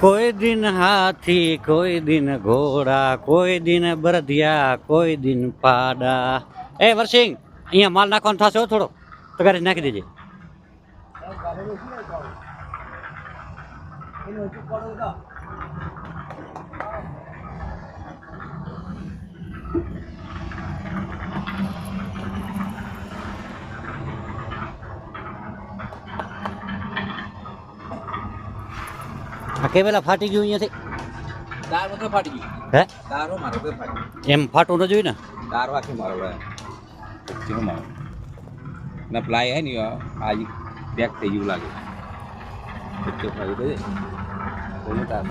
કોઈ દિન હાથી કોઈ દિન ઘોડા કોઈ દિન બરધિયા કોઈ દિન પાડા. એ વર્ષિંગ અહીંયા માલ નાખવાનો થશે હો થોડો તગારી નાખી દેજે. આ કેવેલા ફાટી ગયું અહીંયાથી તાર વગર ફાટી ગયું. હે તારો મારો વગર ફાટી ગયું. એમ ફાટવું ન જોઈએ ને. તાર વાંખી મારો વગર. ચીનો મારો. ના પ્લાય હે ને આજ પેક થઈ ગયું લાગે. તો ફાટી ગયું. તાર